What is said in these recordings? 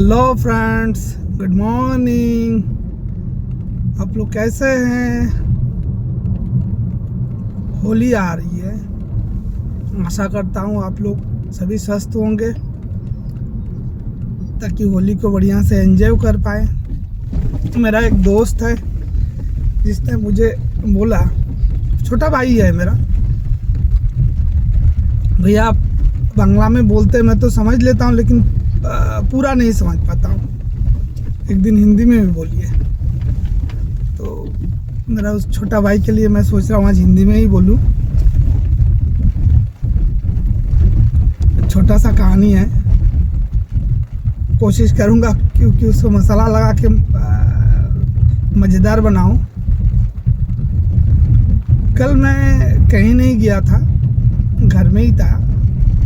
Hello friends, good morning. आप लोग कैसे हैं? होली आ रही है, आशा करता हूँ आप लोग सभी स्वस्थ होंगे ताकि होली को बढ़िया से एंजॉय कर पाए। मेरा एक दोस्त है जिसने मुझे बोला, छोटा भाई है मेरा, भैया आप बांग्ला में बोलते मैं तो समझ लेता हूँ लेकिन पूरा नहीं समझ पाता हूँ, एक दिन हिंदी में भी बोलिए। तो मेरा उस छोटा भाई के लिए मैं सोच रहा हूँ आज हिंदी में ही बोलूँ। छोटा सा कहानी है, कोशिश करूँगा क्योंकि उसको मसाला लगा के मज़ेदार बनाऊँ। कल मैं कहीं नहीं गया था, घर में ही था,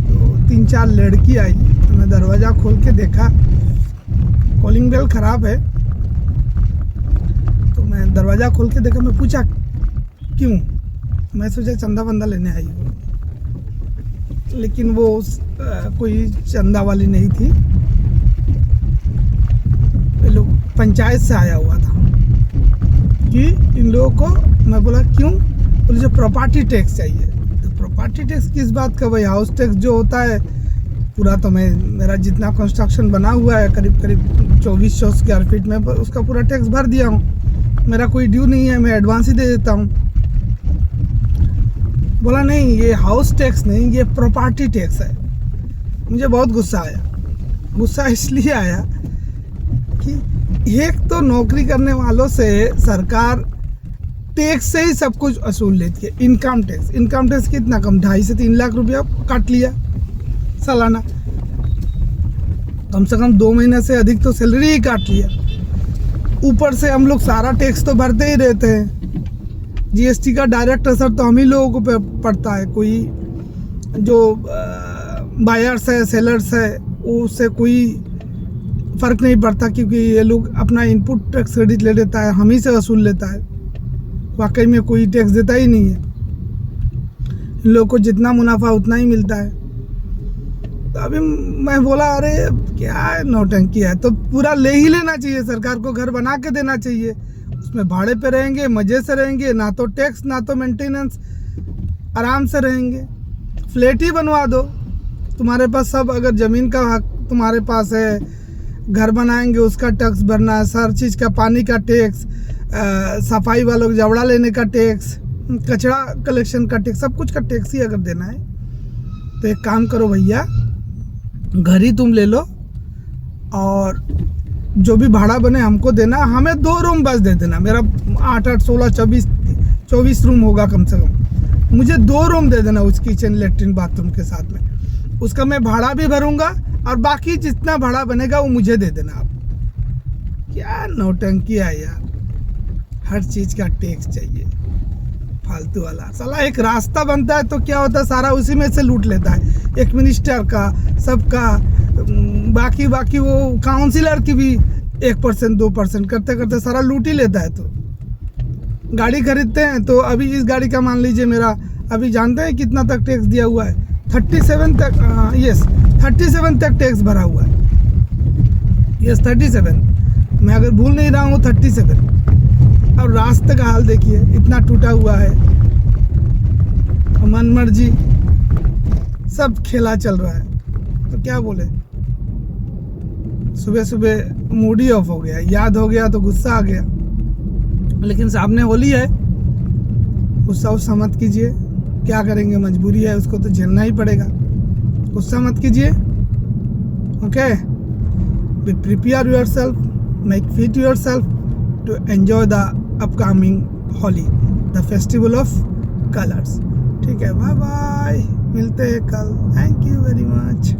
तो 3-4 लड़की आई, तो मैं दरवाज़ा खोल के देखा, कॉलिंग बेल ख़राब है, तो मैं दरवाज़ा खोल के देखा। मैं पूछा क्यों, मैं सोचा चंदा वंदा लेने आई हो, लेकिन वो कोई चंदा वाली नहीं थी। ये लोग पंचायत से आया हुआ था कि इन लोगों को, मैं बोला क्यों, बोले जो प्रॉपर्टी टैक्स चाहिए। तो प्रॉपर्टी टैक्स किस बात का भाई? हाउस टैक्स जो होता है पूरा, तो मेरा जितना कंस्ट्रक्शन बना हुआ है करीब 2400 स्क्वायर फीट में, उसका पूरा टैक्स भर दिया हूँ, मेरा कोई ड्यू नहीं है, मैं एडवांस ही दे देता हूँ। बोला नहीं, ये हाउस टैक्स नहीं, ये प्रॉपर्टी टैक्स है। मुझे बहुत गुस्सा आया। गुस्सा इसलिए आया कि एक तो नौकरी करने वालों से सरकार टैक्स से ही सब कुछ वसूल लेती है। इनकम टैक्स कितना कम, 2.5 से 3 लाख रुपया काट लिया सालाना, कम से कम 2 महीने से अधिक तो सैलरी ही काट लिया। ऊपर से हम लोग सारा टैक्स तो भरते ही रहते हैं, जीएसटी का डायरेक्ट असर तो हम ही लोगों को पड़ता है। कोई जो बायर्स है, सेलर्स है, उससे कोई फ़र्क नहीं पड़ता क्योंकि ये लोग अपना इनपुट टैक्स क्रेडिट ले लेता है, हम ही से वसूल लेता है। वाकई में कोई टैक्स देता ही नहीं है, इन लोगों को जितना मुनाफा उतना ही मिलता है। तो अभी मैं बोला अरे क्या नौटंकी है, तो पूरा ले ही लेना चाहिए, सरकार को घर बना के देना चाहिए, उसमें भाड़े पे रहेंगे, मज़े से रहेंगे, ना तो टैक्स ना तो मेंटेनेंस, आराम से रहेंगे। फ्लैट ही बनवा दो, तुम्हारे पास सब, अगर ज़मीन का हक तुम्हारे पास है, घर बनाएंगे उसका टैक्स भरना है, हर चीज़ का, पानी का टैक्स, सफाई वालों को जबड़ा लेने का टैक्स, कचरा कलेक्शन का टैक्स, सब कुछ का टैक्स ही अगर देना है तो एक काम करो भैया, घर ही तुम ले लो और जो भी भाड़ा बने हमको देना, हमें 2 रूम बस दे देना। मेरा 8, 16, 24 रूम होगा कम से कम, मुझे 2 रूम दे देना उस किचन लेटरिन बाथरूम के साथ में। उसका मैं भाड़ा भी भरूंगा और बाकी जितना भाड़ा बनेगा वो मुझे दे देना आप। क्या नौटंकी है यार, हर चीज़ का टैक्स चाहिए, फालतू वाला साला। एक रास्ता बनता है तो क्या होता है, सारा उसी में से लूट लेता है, एक मिनिस्टर का, सबका, बाकी वो काउंसिलर की भी 1%, 2% करते करते सारा लूट ही लेता है। तो गाड़ी खरीदते हैं तो अभी इस गाड़ी का मान लीजिए मेरा, अभी जानते हैं कितना तक टैक्स दिया हुआ है? 37 तक, यस 37 तक टैक्स भरा हुआ है। यस 37, मैं अगर भूल नहीं रहा हूँ 37। अब रास्ते का हाल देखिए, इतना टूटा हुआ है, मन मर्जी सब खेला चल रहा है, तो क्या बोले। सुबह सुबह मूड ही ऑफ हो गया, याद हो गया तो गुस्सा आ गया। लेकिन सामने होली है, गुस्सा उस्सा मत कीजिए, क्या करेंगे, मजबूरी है, उसको तो झेलना ही पड़ेगा। गुस्सा मत कीजिए, okay. Be prepare yourself, make fit yourself to enjoy the upcoming Holi, the festival of colors। ठीक है, बाय बाय, मिलते हैं कल। Thank you very much.